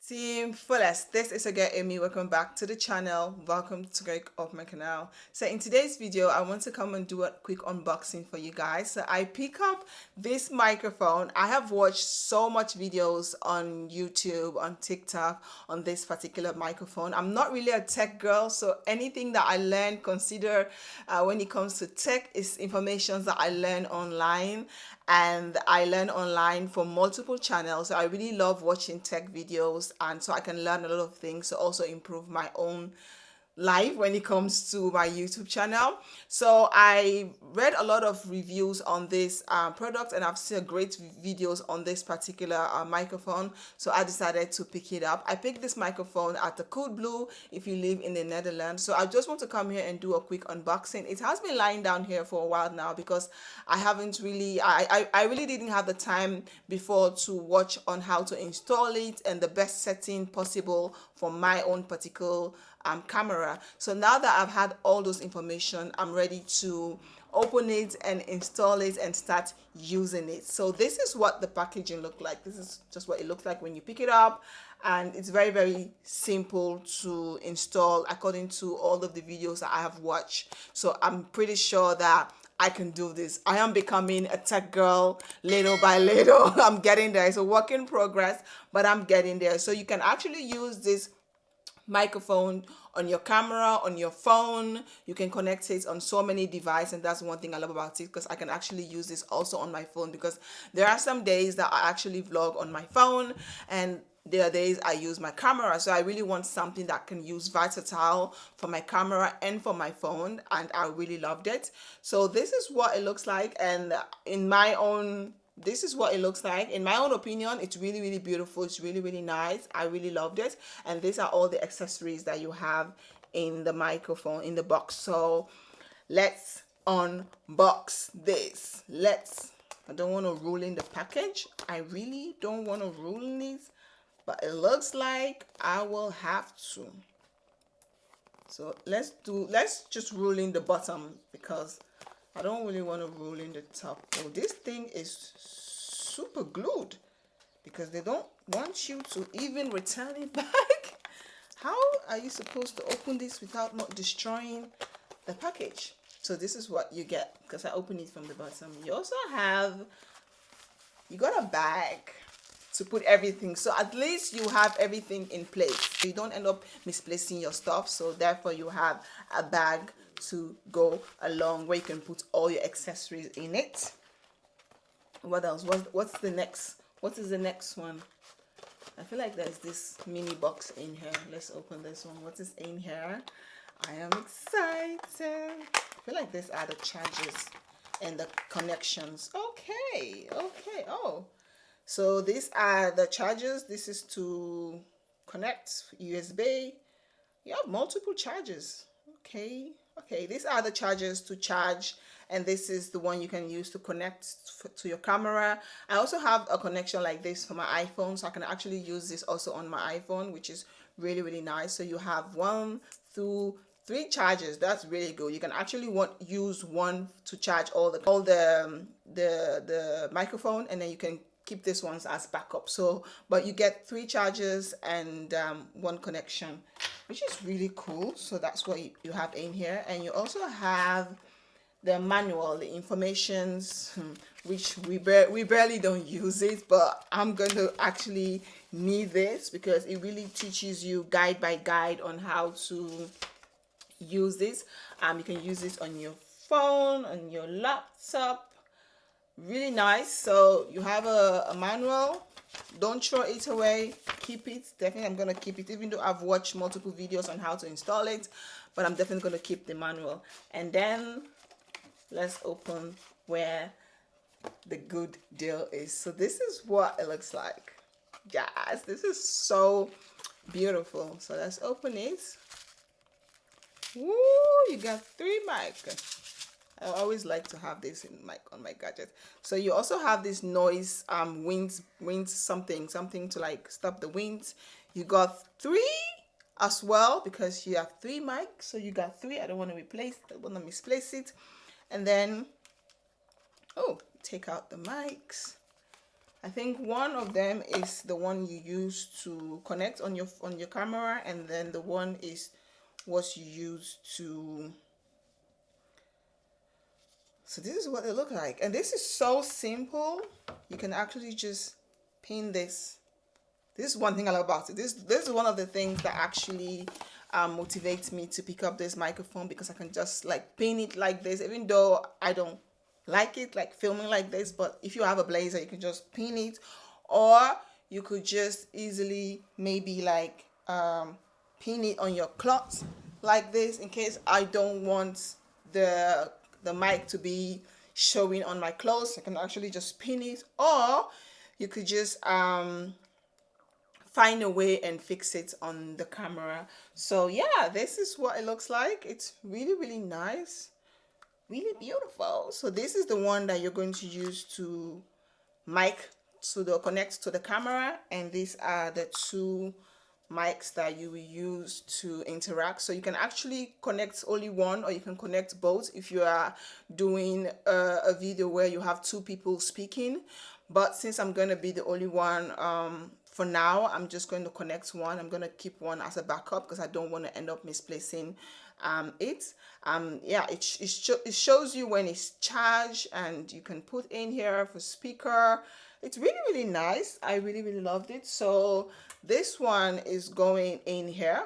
Team Fullest, this is again Amy. Welcome back to the channel. Welcome to Greg of my canal. So in today's video, I want to come and do a quick unboxing for you guys. So I pick up this microphone. I have watched so much videos on YouTube, on TikTok, on this particular microphone. I'm not really a tech girl, so anything that I learn, consider when it comes to tech is information that I learn online, and I learn online from multiple channels. So I really love watching tech videos, and so I can learn a lot of things to also improve my own life when it comes to my YouTube channel. So I read a lot of reviews on this product, and I've seen great videos on this particular microphone. So I decided to pick it up. I picked this microphone at the Coolblue if you live in the Netherlands. So I just want to come here and do a quick unboxing. It has been lying down here for a while now because I haven't really, I really didn't have the time before to watch on how to install it and the best setting possible for my own particular camera. So now that I've had all those information, I'm ready to open it and install it and start using it. So this is what the packaging looked like. This is just what it looks like when you pick it up, and it's very simple to install according to all of the videos that I have watched. So I'm pretty sure that I can do this. I am becoming a tech girl little by little. I'm getting there. It's a work in progress, but I'm getting there. So you can actually use this microphone on your camera, on your phone. You can connect it on so many devices, and that's one thing I love about it, because I can actually use this also on my phone, because there are some days that I actually vlog on my phone and there are days I use my camera. So I really want something that can use versatile for my camera and for my phone, and I really loved it. So this is what it looks like, and this is what it looks like. In my own opinion, it's really beautiful. It's really nice. I really loved it. And these are all the accessories that you have in the microphone, in the box. So let's unbox this. I don't want to ruin the package. I really don't want to ruin this, but it looks like I will have to. So let's just roll in the bottom, because I don't really want to roll in the top. Oh, this thing is super glued, because they don't want you to even return it back. How are you supposed to open this without not destroying the package? So this is what you get, because I opened it from the bottom. You also got a bag to put everything, so at least you have everything in place. You don't end up misplacing your stuff, so therefore you have a bag to go along where you can put all your accessories in it. What else? What's the next? What is the next one? I feel like there's this mini box in here. Let's open this one. What is in here? I am excited. I feel like these are the chargers and the connections. Okay. Oh, so these are the chargers. This is to connect USB. You have multiple chargers. Okay, these are the chargers to charge, and this is the one you can use to connect to your camera. I also have a connection like this for my iPhone, so I can actually use this also on my iPhone, which is really nice. So you have 1, 2, 3 chargers. That's really good. You can actually use one to charge all the microphone, and then you can keep this ones as backup. So, but you get 3 chargers and 1 connection, which is really cool. So that's what you have in here. And you also have the manual, the informations, which we barely don't use it, but I'm going to actually need this, because it really teaches you guide by guide on how to use this. You can use this on your phone, on your laptop. Really nice. So you have a manual. Don't throw it away. Keep it. Definitely I'm going to keep it, even though I've watched multiple videos on how to install it, but I'm definitely going to keep the manual. And then let's open where the good deal is. So this is what it looks like. Yes, this is so beautiful. So let's open it. Woo, you got 3 mics. I always like to have this on my gadget. So you also have this noise wind something to like stop the winds. You got 3 as well, because you have 3 mics. So you got 3. I don't want to misplace it. And then take out the mics. I think one of them is the one you use to connect on your camera, and then the one is what you use to. So this is what they look like, and this is so simple. You can actually just pin this. This is one thing I love about it. This is one of the things that actually motivates me to pick up this microphone, because I can just like pin it like this, even though I don't like it like filming like this. But if you have a blazer, you can just pin it, or you could just easily maybe like pin it on your cloth like this, in case I don't want the mic to be showing on my clothes. I can actually just pin it, or you could just find a way and fix it on the camera. So yeah, this is what it looks like. It's really, really nice, really beautiful. So this is the one that you're going to use to mic to the connect to the camera, and these are the two mics that you will use to interact. So you can actually connect only one, or you can connect both if you are doing a video where you have two people speaking. But since I'm going to be the only one, for now, I'm just going to connect one. I'm going to keep one as a backup because I don't want to end up misplacing it. Yeah, it shows you when it's charged, and you can put in here for speaker. It's really, really nice. I really, really loved it. So this one is going in here.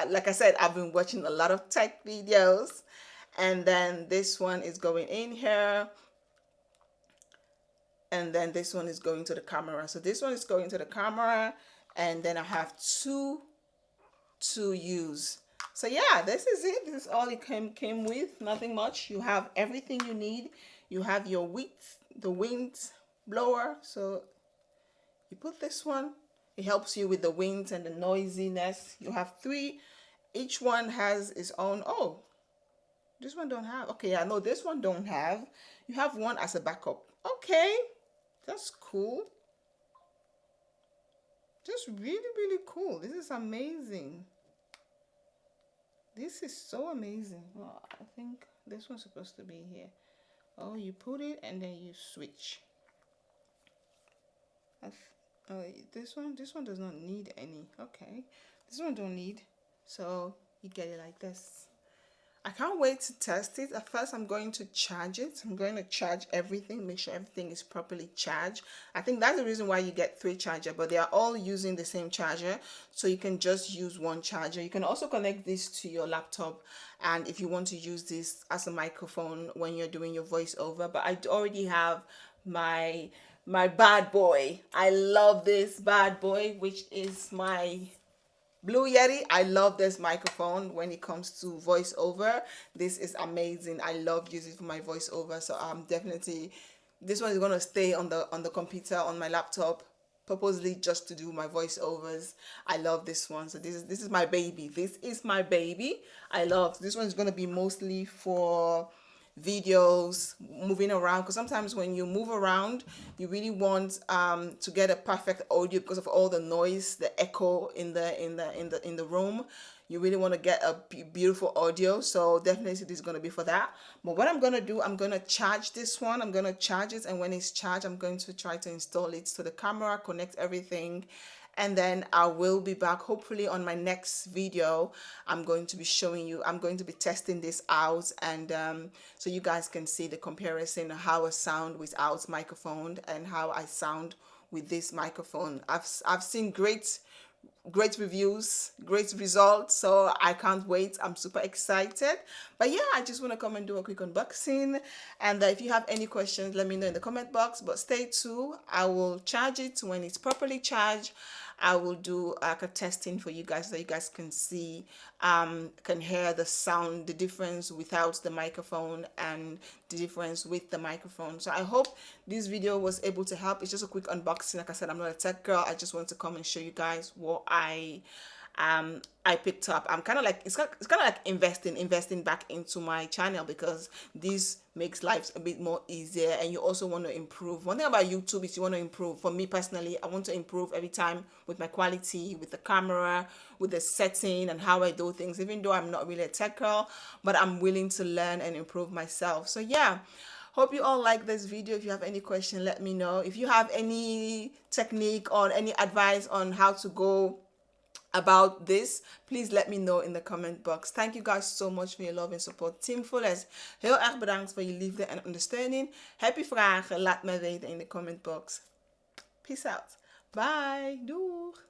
Like I said, I've been watching a lot of tech videos, and then this one is going in here, and then this one is going to the camera. So this one is going to the camera, and then I have two to use. So yeah, this is it. This is all it came with. Nothing much. You have everything you need. You have your the wind blower. So you put this one. It helps you with the wind and the noisiness. You have three. Each one has its own. Oh, this one don't have. Okay, yeah, no, this one don't have. You have one as a backup. Okay, that's cool. Just really, really cool. This is amazing. This is so amazing. Well, I think this one's supposed to be here. Oh, you put it and then you switch. This one does not need any. Okay, this one don't need. So you get it like this. I can't wait to test it. At first, I'm going to charge it. I'm going to charge everything, make sure everything is properly charged. I think that's the reason why you get three chargers, but they are all using the same charger. So you can just use one charger. You can also connect this to your laptop, and if you want to use this as a microphone when you're doing your voiceover. But I already have my bad boy. I love this bad boy, which is my Blue Yeti. I love this microphone when it comes to voiceover. This is amazing. I love using it for my voiceover. So I'm definitely, this one is gonna stay on the computer, on my laptop, purposely just to do my voiceovers. I love this one. So this is my baby. This is my baby. I love this one. Is gonna be mostly for videos, moving around, because sometimes when you move around, you really want to get a perfect audio because of all the noise, the echo in the room. You really want to get a beautiful audio. So definitely this is going to be for that. But what I'm going to do, I'm going to charge this one. I'm going to charge it, and when it's charged, I'm going to try to install it to the camera, connect everything, and then I will be back hopefully on my next video. I'm going to be showing you, I'm going to be testing this out, and so you guys can see the comparison, how I sound without microphone and how I sound with this microphone. I've seen great reviews, great results, so I can't wait. I'm super excited. But yeah, I just want to come and do a quick unboxing, and if you have any questions, let me know in the comment box. But stay tuned. I will charge it. When it's properly charged, I will do like a testing for you guys so you guys can see, can hear the sound, the difference without the microphone and the difference with the microphone. So I hope this video was able to help. It's just a quick unboxing. Like I said, I'm not a tech girl. I just want to come and show you guys what I picked up. I'm kind of like, it's kind of like investing back into my channel, because this makes life a bit more easier, and you also want to improve. One thing about YouTube is you want to improve. For me personally, I want to improve every time with my quality, with the camera, with the setting, and how I do things. Even though I'm not really a tech girl, but I'm willing to learn and improve myself. So yeah, Hope you all like this video. If you have any question, let me know. If you have any technique or any advice on how to go about this, please let me know in the comment box. Thank you guys so much for your love and support. TeamFullest, heel erg bedankt voor je liefde en ondersteuning. Heb je vragen? Laat me weten in de comment box. Peace out. Bye. Doeg.